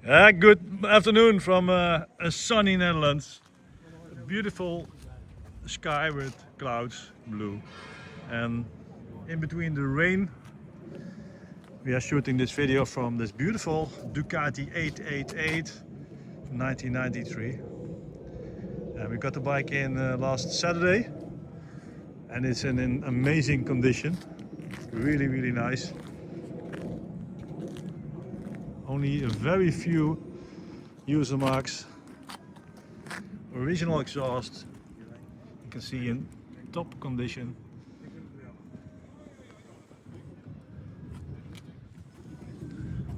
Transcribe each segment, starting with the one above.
Good afternoon from a sunny Netherlands. A beautiful sky with clouds, blue, and in between the rain we are shooting this video from this beautiful Ducati 888 from 1993. We got the bike in last Saturday and it's in an amazing condition. Really nice. Only a very few user marks. Original exhaust, you can see in top condition.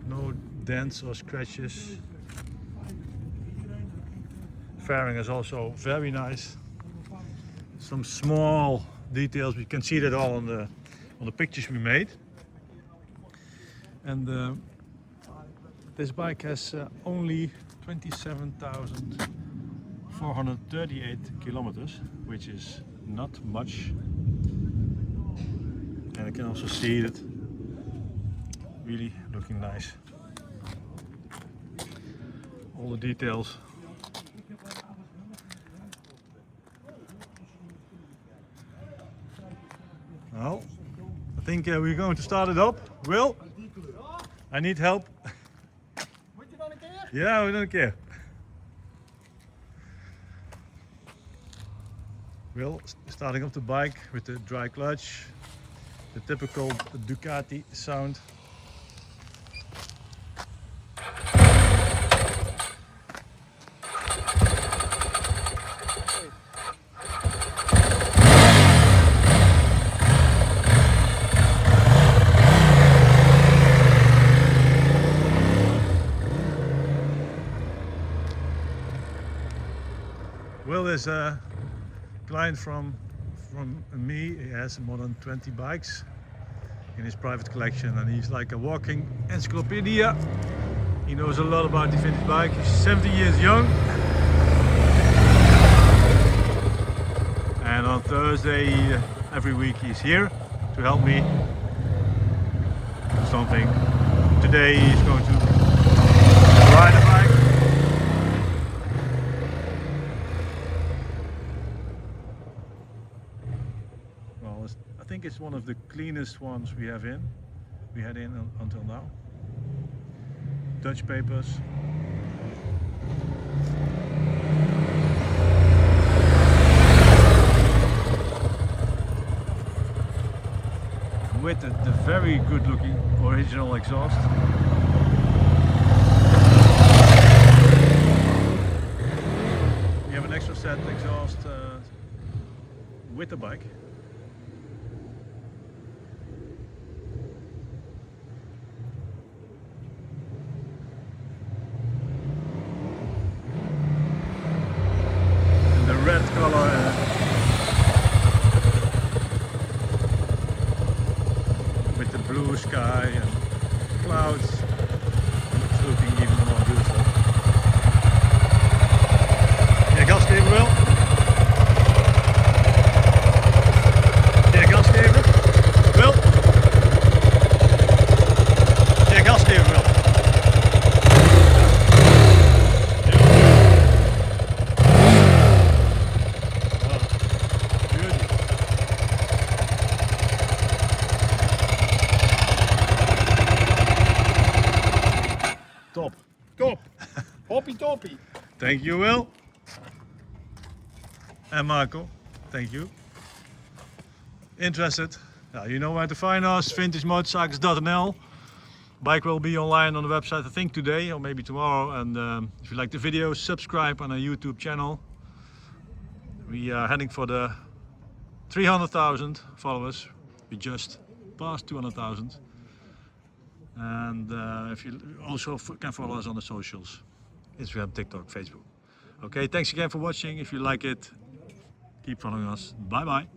No dents or scratches. Fairing is also very nice. Some small details, we can see that all on the pictures we made. And this bike has only 27,438 kilometers, which is not much. And I can also see that really looking nice. All the details. Well, I think we're going to start it up. Will, I need help. Yeah, we don't care. Will starting up the bike with the dry clutch, the typical Ducati sound. Will is a client from me. He has more than 20 bikes in his private collection and he's like a walking encyclopedia. He knows a lot about the vintage bike. He's 70 years young. And on Thursday every week he's here to help me with something. Today he's going to ride a bike. I think it's one of the cleanest ones we had in until now. Dutch papers. With the very good looking original exhaust. You have an extra set exhaust with the bike. Red color with the blue sky and clouds. It's looking even more beautiful. Yeah, gas geven Will. Yeah, gas geven. Will. Yeah, gas geven Will. Top. Hoppie toppie. Thank you, Will. And Marco, thank you. Interested? Now you know where to find us, vintagemotorcycles.nl. Bike will be online on the website I think today or maybe tomorrow. And if you like the video, subscribe on our YouTube channel. We are heading for the 300,000 followers. We just passed 200,000. And if you also can follow us on the socials, Instagram, TikTok, Facebook. Okay, thanks again for watching. If you like it, keep following us. Bye bye.